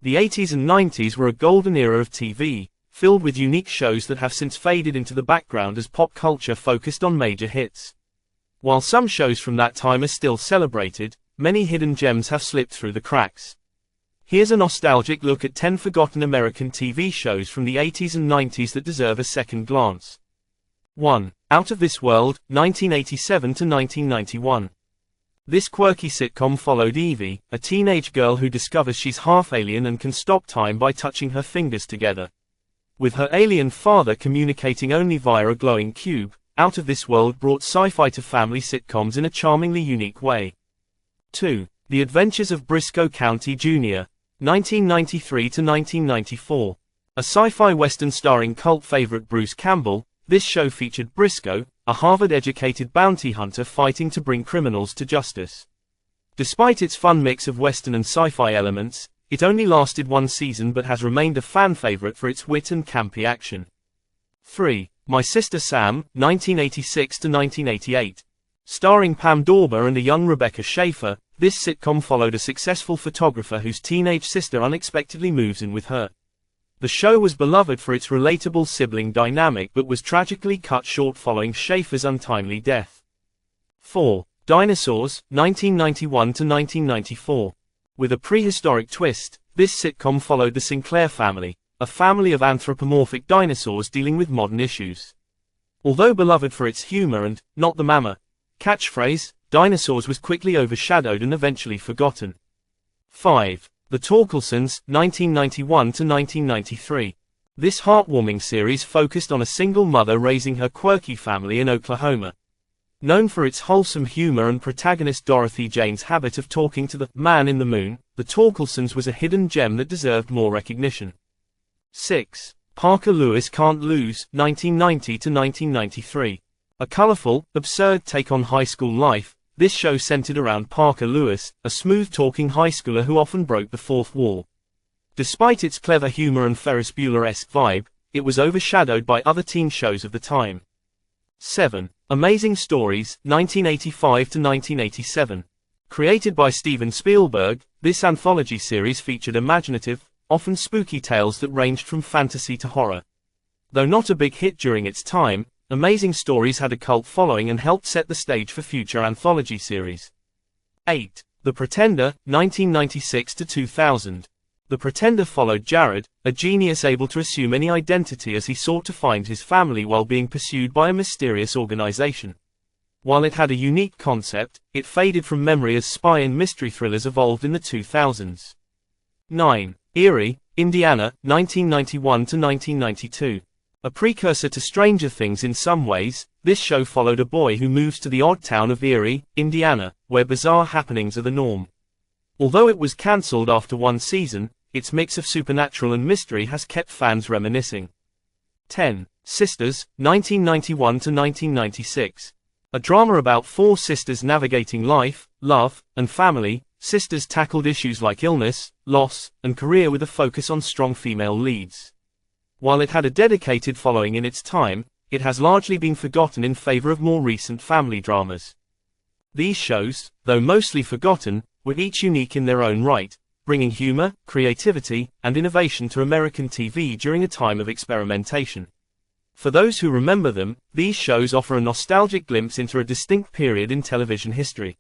The 80s and 90s were a golden era of TV, filled with unique shows that have since faded into the background as pop culture focused on major hits. While some shows from that time are still celebrated, many hidden gems have slipped through the cracks. Here's a nostalgic look at 10 forgotten American TV shows from the 80s and 90s that deserve a second glance. 1. Out of This World, 1987 to 1991. This quirky sitcom followed Evie, a teenage girl who discovers she's half alien and can stop time by touching her fingers together. With her alien father communicating only via a glowing cube, Out of This World brought sci-fi to family sitcoms in a charmingly unique way. 2. The Adventures of Briscoe County Jr., 1993 to 1994. A sci-fi western starring cult favorite Bruce Campbell, this show featured Briscoe, a Harvard-educated bounty hunter fighting to bring criminals to justice. Despite its fun mix of western and sci-fi elements, it only lasted one season but has remained a fan favorite for its wit and campy action. 3. My Sister Sam, 1986 to 1988. Starring Pam Dawber and a young Rebecca Schaefer, this sitcom followed a successful photographer whose teenage sister unexpectedly moves in with her. The show was beloved for its relatable sibling dynamic but was tragically cut short following Schaefer's untimely death. 4. Dinosaurs, 1991 to 1994. With a prehistoric twist, this sitcom followed the Sinclair family, a family of anthropomorphic dinosaurs dealing with modern issues. Although beloved for its humor and, "not the mama" catchphrase, Dinosaurs was quickly overshadowed and eventually forgotten. 5. The Torkelsons, 1991 to 1993. This heartwarming series focused on a single mother raising her quirky family in Oklahoma. Known for its wholesome humor and protagonist Dorothy Jane's habit of talking to the man in the moon, The Torkelsons was a hidden gem that deserved more recognition. 6. Parker Lewis Can't Lose, 1990 to 1993. A colorful, absurd take on high school life, this show centered around Parker Lewis, a smooth-talking high schooler who often broke the fourth wall. Despite its clever humor and Ferris Bueller-esque vibe, it was overshadowed by other teen shows of the time. 7. Amazing Stories, 1985 to 1987. Created by Steven Spielberg, this anthology series featured imaginative, often spooky tales that ranged from fantasy to horror. Though not a big hit during its time, Amazing Stories had a cult following and helped set the stage for future anthology series. 8. The Pretender, 1996 to 2000. The Pretender followed Jared, a genius able to assume any identity as he sought to find his family while being pursued by a mysterious organization. While it had a unique concept, it faded from memory as spy and mystery thrillers evolved in the 2000s. 9. Erie, Indiana, 1991 to 1992. A precursor to Stranger Things in some ways, this show followed a boy who moves to the odd town of Erie, Indiana, where bizarre happenings are the norm. Although it was cancelled after one season, its mix of supernatural and mystery has kept fans reminiscing. 10. Sisters, 1991 to 1996. A drama about four sisters navigating life, love, and family. Sisters tackled issues like illness, loss, and career with a focus on strong female leads. While it had a dedicated following in its time, it has largely been forgotten in favor of more recent family dramas. These shows, though mostly forgotten, were each unique in their own right, bringing humor, creativity, and innovation to American TV during a time of experimentation. For those who remember them, these shows offer a nostalgic glimpse into a distinct period in television history.